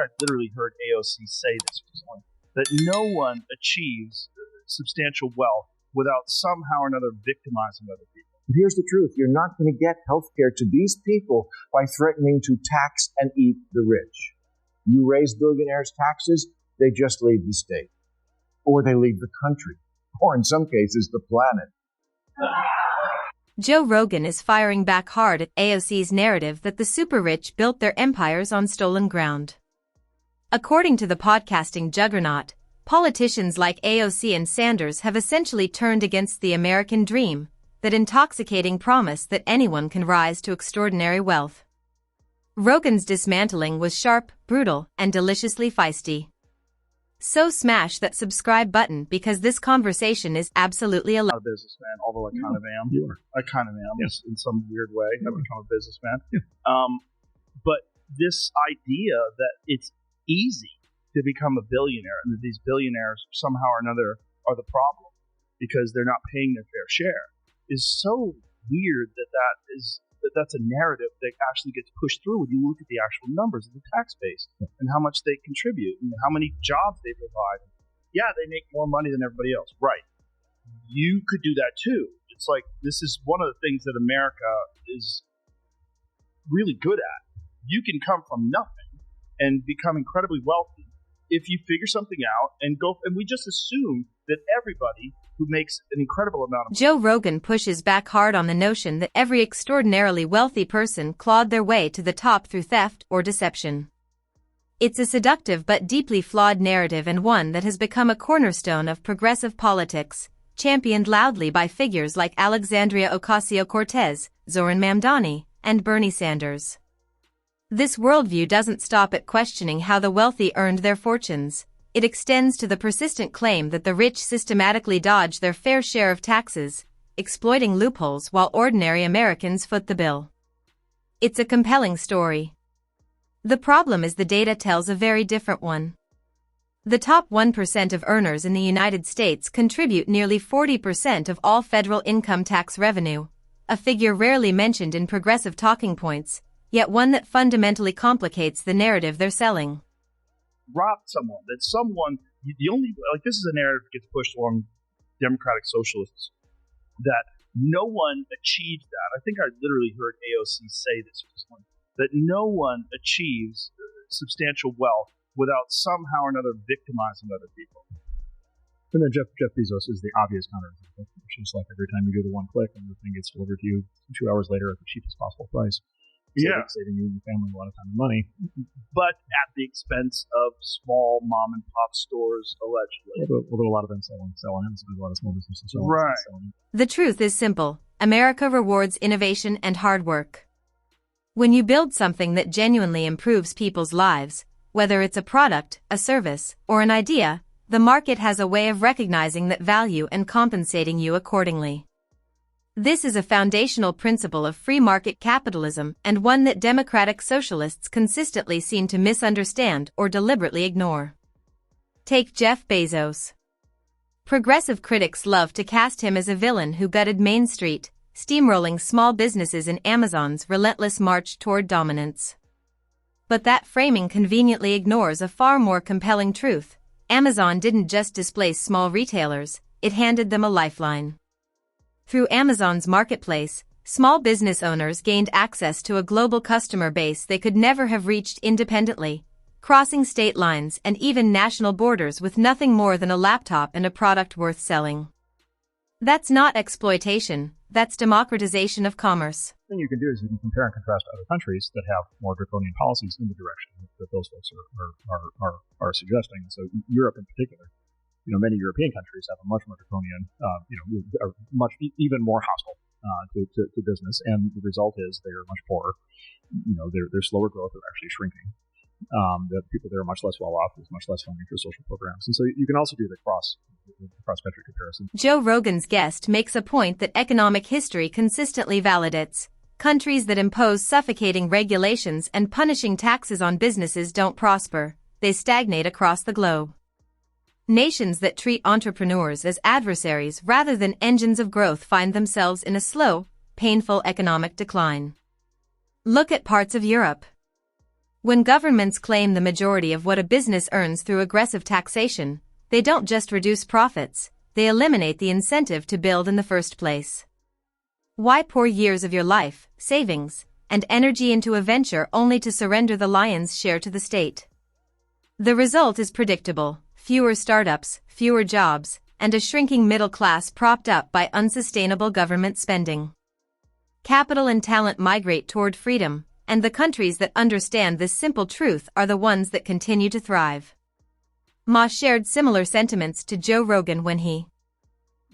I literally heard AOC say this recently, that no one achieves substantial wealth without somehow or another victimizing other people. But here's the truth. You're not going to get health care to these people by threatening to tax and eat the rich. You raise billionaires' taxes, they just leave the state. Or they leave the country. Or in some cases, the planet. Joe Rogan is firing back hard at AOC's narrative that the super-rich built their empires on stolen ground. According to the podcasting juggernaut, politicians like AOC and Sanders have essentially turned against the American dream, that intoxicating promise that anyone can rise to extraordinary wealth. Rogan's dismantling was sharp, brutal, and deliciously feisty. So smash that subscribe button because this conversation is absolutely alive. I'm not a businessman, although I kind of am. You are. I kind of am, Yes. in some weird way. I've become a businessman. Yeah. But this idea that it's easy to become a billionaire and that these billionaires somehow or another are the problem because they're not paying their fair share is so weird that's a narrative that actually gets pushed through when you look at the actual numbers of the tax base and how much they contribute and how many jobs they provide. Yeah, they make more money than everybody else. Right. You could do that too. It's like this is one of the things that America is really good at. You can come from nothing and become incredibly wealthy if you figure something out and we just assume that everybody who makes an incredible amount of Joe Rogan pushes back hard on the notion that every extraordinarily wealthy person clawed their way to the top through theft or deception. It's a seductive but deeply flawed narrative and one that has become a cornerstone of progressive politics, championed loudly by figures like Alexandria Ocasio-Cortez, Zoran Mamdani, and Bernie Sanders. This worldview doesn't stop at questioning how the wealthy earned their fortunes. It extends to the persistent claim that the rich systematically dodge their fair share of taxes, exploiting loopholes while ordinary Americans foot the bill. It's a compelling story. The problem is the data tells a very different one. The top 1% of earners in the United States contribute nearly 40% of all federal income tax revenue, a figure rarely mentioned in progressive talking points, yet one that fundamentally complicates the narrative they're selling. Robbed someone, that someone, this is a narrative that gets pushed along democratic socialists, that no one achieved that. I think I literally heard AOC say this recently, that no one achieves substantial wealth without somehow or another victimizing other people. And then Jeff Bezos is the obvious counterexample, which is like every time you do the one click and the thing gets delivered to you 2 hours later at the cheapest possible price. Saving you and your family a lot of time and money. But at the expense of small mom and pop stores, allegedly. Although a lot of them sell on Amazon, a lot of small businesses sell right. The truth is simple. America rewards innovation and hard work. When you build something that genuinely improves people's lives, whether it's a product, a service, or an idea, the market has a way of recognizing that value and compensating you accordingly. This is a foundational principle of free market capitalism and one that democratic socialists consistently seem to misunderstand or deliberately ignore. Take Jeff Bezos. Progressive critics love to cast him as a villain who gutted Main Street, steamrolling small businesses in Amazon's relentless march toward dominance. But that framing conveniently ignores a far more compelling truth. Amazon didn't just displace small retailers, it handed them a lifeline. Through Amazon's marketplace, small business owners gained access to a global customer base they could never have reached independently, crossing state lines and even national borders with nothing more than a laptop and a product worth selling. That's not exploitation, that's democratization of commerce. The thing you can do is you can compare and contrast to other countries that have more draconian policies in the direction that those folks are suggesting. So Europe in particular. Many European countries have a much more draconian, are much even more hostile to business, and the result is they are much poorer. Their slower growth are actually shrinking. The people there are much less well off. There's much less funding for social programs, and so you can also do the cross-country comparison. Joe Rogan's guest makes a point that economic history consistently validates. Countries that impose suffocating regulations and punishing taxes on businesses don't prosper; they stagnate across the globe. Nations that treat entrepreneurs as adversaries rather than engines of growth find themselves in a slow, painful economic decline. Look at parts of Europe. When governments claim the majority of what a business earns through aggressive taxation, they don't just reduce profits, they eliminate the incentive to build in the first place. Why pour years of your life, savings, and energy into a venture only to surrender the lion's share to the state? The result is predictable: fewer startups, fewer jobs, and a shrinking middle class propped up by unsustainable government spending. Capital and talent migrate toward freedom, and the countries that understand this simple truth are the ones that continue to thrive. Ma shared similar sentiments to Joe Rogan when he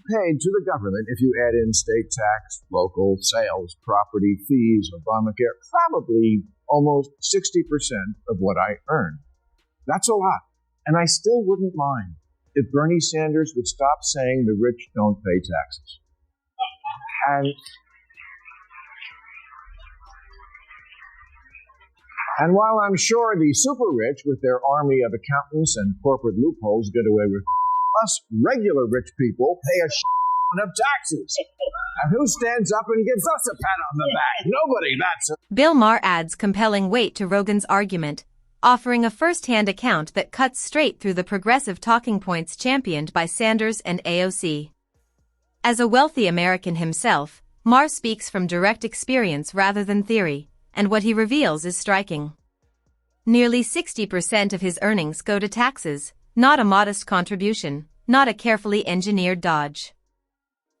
paid to the government if you add in state tax, local sales, property fees, Obamacare, probably almost 60% of what I earn. That's a lot, and I still wouldn't mind if Bernie Sanders would stop saying the rich don't pay taxes. And while I'm sure the super rich with their army of accountants and corporate loopholes get away with, us regular rich people pay a of taxes. And who stands up and gives us a pat on the back? Nobody, that's it. Bill Maher adds compelling weight to Rogan's argument, offering a first-hand account that cuts straight through the progressive talking points championed by Sanders and AOC. As a wealthy American himself, Maher speaks from direct experience rather than theory, and what he reveals is striking. Nearly 60% of his earnings go to taxes, not a modest contribution, not a carefully engineered dodge.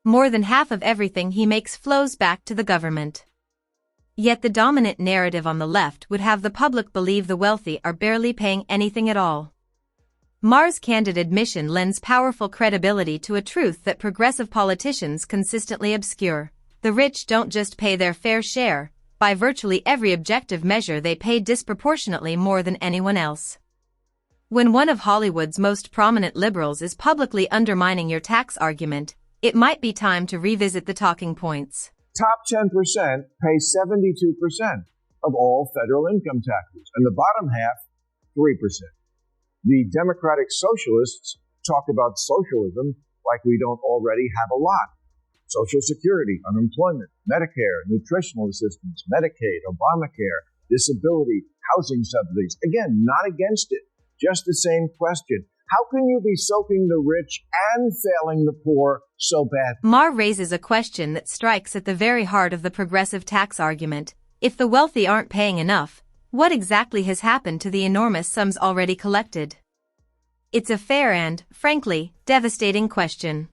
More than half of everything he makes flows back to the government. Yet the dominant narrative on the left would have the public believe the wealthy are barely paying anything at all. Maher's candid admission lends powerful credibility to a truth that progressive politicians consistently obscure: the rich don't just pay their fair share, by virtually every objective measure they pay disproportionately more than anyone else. When one of Hollywood's most prominent liberals is publicly undermining your tax argument, it might be time to revisit the talking points. Top 10% pay 72% of all federal income taxes, and the bottom half, 3%. The Democratic Socialists talk about socialism like we don't already have a lot. Social Security, unemployment, Medicare, nutritional assistance, Medicaid, Obamacare, disability, housing subsidies. Again, not against it, just the same question. How can you be soaking the rich and failing the poor so bad? Maher raises a question that strikes at the very heart of the progressive tax argument. If the wealthy aren't paying enough, what exactly has happened to the enormous sums already collected? It's a fair and, frankly, devastating question.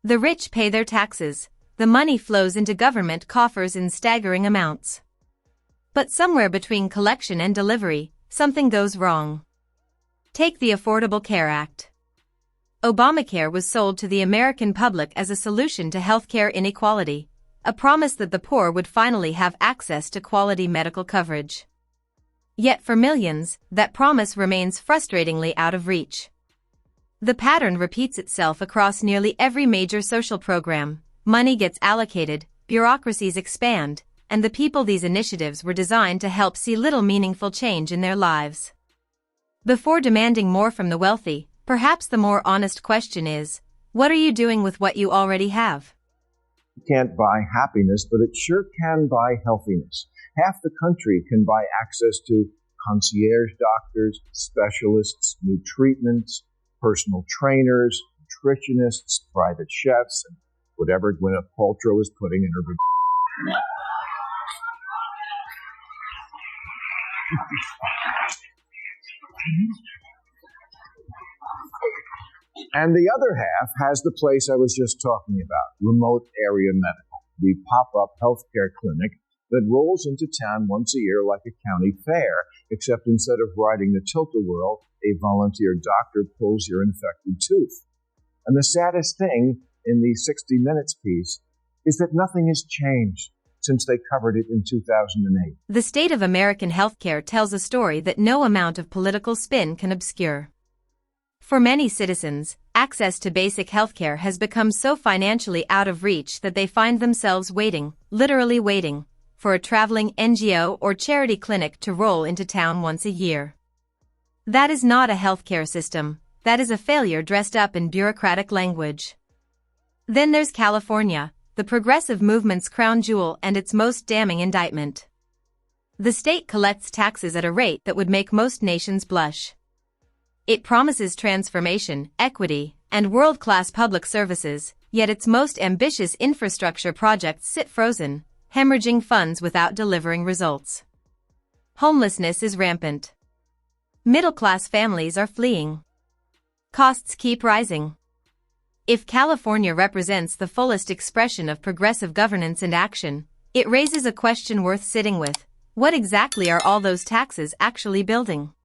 The rich pay their taxes. The money flows into government coffers in staggering amounts. But somewhere between collection and delivery, something goes wrong. Take the Affordable Care Act. Obamacare was sold to the American public as a solution to healthcare inequality, a promise that the poor would finally have access to quality medical coverage. Yet for millions, that promise remains frustratingly out of reach. The pattern repeats itself across nearly every major social program. Money gets allocated, bureaucracies expand, and the people these initiatives were designed to help see little meaningful change in their lives. Before demanding more from the wealthy, perhaps the more honest question is, what are you doing with what you already have? You can't buy happiness, but it sure can buy healthiness. Half the country can buy access to concierge doctors, specialists, new treatments, personal trainers, nutritionists, private chefs, and whatever Gwyneth Paltrow is putting in her bikini. And the other half has the place I was just talking about, remote area medical, the pop-up healthcare clinic that rolls into town once a year like a county fair, except instead of riding the tilt-a-whirl, a volunteer doctor pulls your infected tooth. And the saddest thing in the 60 Minutes piece is that nothing has changed since they covered it in 2008. The state of American healthcare tells a story that no amount of political spin can obscure. For many citizens, access to basic healthcare has become so financially out of reach that they find themselves waiting, literally waiting, for a traveling NGO or charity clinic to roll into town once a year. That is not a healthcare system, that is a failure dressed up in bureaucratic language. Then there's California, the progressive movement's crown jewel and its most damning indictment. The state collects taxes at a rate that would make most nations blush. It promises transformation, equity, and world-class public services, yet its most ambitious infrastructure projects sit frozen, hemorrhaging funds without delivering results. Homelessness is rampant. Middle-class families are fleeing. Costs keep rising. If California represents the fullest expression of progressive governance and action, it raises a question worth sitting with. What exactly are all those taxes actually building?